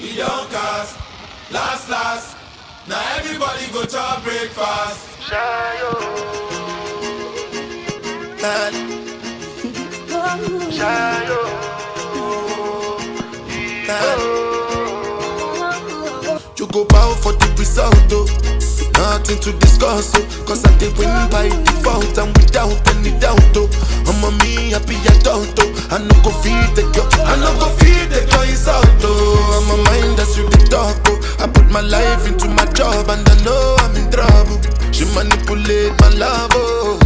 We don't cast. Last. Now everybody go to breakfast. You go bow for the result, oh. Nothing to discuss, oh. Cause I did win by default and without any doubt, oh. I'm a me happy adult, oh. I no go feed the girl, insult, oh. I'm a mind that's you the talk, oh. I put my life into my job and I know I'm in trouble. She manipulate my love, oh.